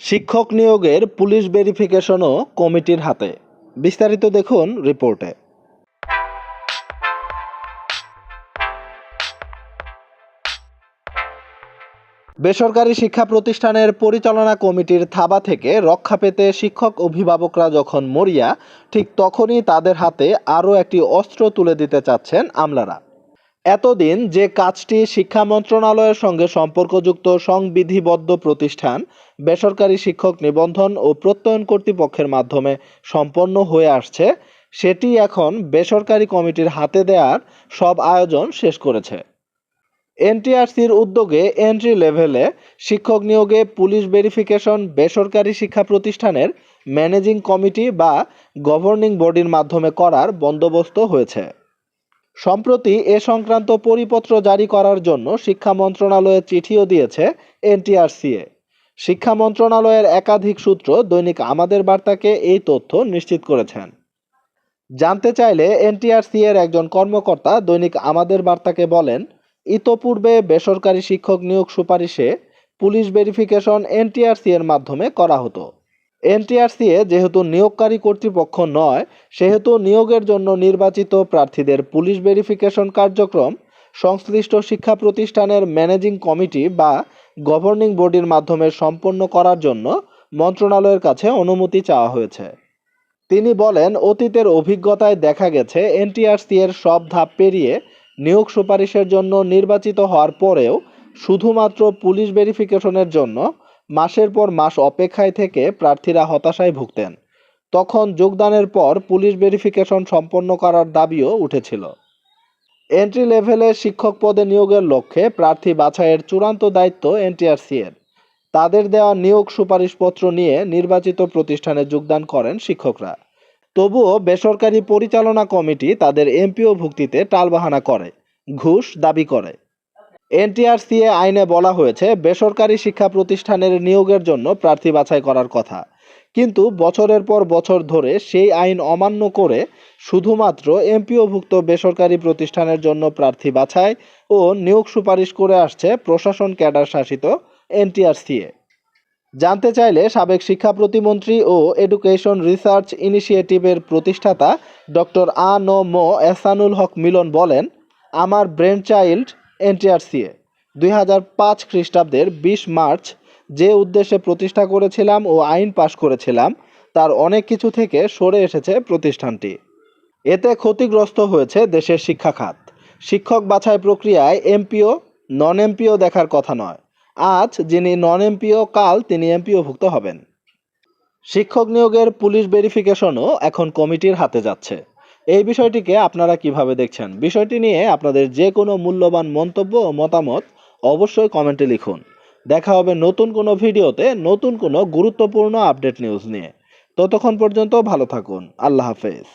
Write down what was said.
শিক্ষক নিয়োগের পুলিশ ভেরিফিকেশনও কমিটির হাতে। বিস্তারিত দেখুন রিপোর্টে। বেসরকারি শিক্ষা প্রতিষ্ঠানের পরিচালনা কমিটির থাবা থেকে রক্ষা পেতে শিক্ষক অভিভাবকরা যখন মরিয়া, ঠিক তখনই তাদের হাতে আরও একটি অস্ত্র তুলে দিতে চাচ্ছেন আমলারা। এতদিন যে কাজটি শিক্ষা মন্ত্রণালয়ের সঙ্গে সম্পর্কযুক্ত সংবিধিবদ্ধ প্রতিষ্ঠান বেসরকারি শিক্ষক নিবন্ধন ও প্রত্যয়ন কর্তৃপক্ষের মাধ্যমে সম্পন্ন হয়ে আসছে, সেটি এখন বেসরকারি কমিটির হাতে দেওয়ার সব আয়োজন শেষ করেছে। এনটিআরসির উদ্যোগে এন্ট্রি লেভেলে শিক্ষক নিয়োগে পুলিশ ভেরিফিকেশন বেসরকারি শিক্ষা প্রতিষ্ঠানের ম্যানেজিং কমিটি বা গভর্নিং বডির মাধ্যমে করার বন্দোবস্ত হয়েছে। সম্প্রতি এ সংক্রান্ত পরিপত্র জারি করার জন্য শিক্ষা মন্ত্রণালয়ে চিঠিও দিয়েছে এনটিআরসিএ। শিক্ষা মন্ত্রণালয়ের একাধিক সূত্র দৈনিক আমাদের বার্তাকে এই তথ্য নিশ্চিত করেছেন। জানতে চাইলে এনটিআরসিএ এর একজন কর্মকর্তা দৈনিক আমাদের বার্তাকে বলেন, ইতোপূর্বে বেসরকারি শিক্ষক নিয়োগ সুপারিশে পুলিশ ভেরিফিকেশন এনটিআরসিএ এর মাধ্যমে করা হতো। এনটিআরসিএ যেহেতু নিয়োগকারী কর্তৃপক্ষ নয়, সেহেতু নিয়োগের জন্য নির্বাচিত প্রার্থীদের পুলিশ ভেরিফিকেশন কার্যক্রম সংশ্লিষ্ট শিক্ষা প্রতিষ্ঠানের ম্যানেজিং কমিটি বা গভর্নিং বডির মাধ্যমে সম্পন্ন করার জন্য মন্ত্রণালয়ের কাছে অনুমতি চাওয়া হয়েছে। তিনি বলেন, অতীতের অভিজ্ঞতায় দেখা গেছে এনটিআরসিএ এর সব ধাপ পেরিয়ে নিয়োগ সুপারিশের জন্য নির্বাচিত হওয়ার পরেও শুধুমাত্র পুলিশ ভেরিফিকেশনের জন্য মাসের পর মাস অপেক্ষায় থেকে প্রার্থীরা হতাশায় ভুগতেন। তখন যোগদানের পর পুলিশ ভেরিফিকেশন সম্পন্ন করার দাবিও উঠেছিল। এন্ট্রি লেভেলে শিক্ষক পদে নিয়োগের লক্ষ্যে প্রার্থী বাছাইয়ের চূড়ান্ত দায়িত্ব এনটিআরসিএর। তাদের দেওয়া নিয়োগ সুপারিশপত্র নিয়ে নির্বাচিত প্রতিষ্ঠানে যোগদান করেন শিক্ষকরা। তবুও বেসরকারি পরিচালনা কমিটি তাদের এমপিও ভুক্তিতে টালবাহানা করে, ঘুষ দাবি করে। এনটিআরসিএ আইনে বলা হয়েছে বেসরকারি শিক্ষা প্রতিষ্ঠানের নিয়োগের জন্য প্রার্থী বাছাই করার কথা, কিন্তু বছরের পর বছর ধরে সেই আইন অমান্য করে শুধুমাত্র এমপিওভুক্ত বেসরকারি প্রতিষ্ঠানের জন্য প্রার্থী বাছাই ও নিয়োগ সুপারিশ করে আসছে প্রশাসন ক্যাডার শাসিত এনটিআরসিএ। জানতে চাইলে সাবেক শিক্ষা প্রতিমন্ত্রী ও এডুকেশন রিসার্চ ইনিশিয়েটিভের প্রতিষ্ঠাতা ডক্টর আ.ন.ম এহসানুল হক মিলন বলেন, আমার ব্রেন চাইল্ড এনটিআরসিএ 2005 খ্রিস্টাব্দের 20 মার্চ যে উদ্দেশ্যে প্রতিষ্ঠা করেছিলাম ও আইন পাশ করেছিলাম, তার অনেক কিছু থেকে সরে এসেছে প্রতিষ্ঠানটি। এতে ক্ষতিগ্রস্ত হয়েছে দেশের শিক্ষা খাত। শিক্ষক বাছাই প্রক্রিয়ায় এমপিও নন এমপিও দেখার কথা নয়। আজ যিনি নন এমপিও, কাল তিনি এমপিওভুক্ত হবেন। শিক্ষক নিয়োগের পুলিশ ভেরিফিকেশনও এখন কমিটির হাতে যাচ্ছে। এই বিষয়টিকে আপনারা কিভাবে দেখছেন? বিষয়টি নিয়ে আপনাদের যে কোনো মূল্যবান মন্তব্য ও মতামত অবশ্যই কমেন্টে লিখুন। দেখা হবে নতুন কোনো ভিডিওতে নতুন কোনো গুরুত্বপূর্ণ আপডেট নিউজ নিয়ে। ততক্ষণ পর্যন্ত ভালো থাকুন। আল্লাহ হাফেজ।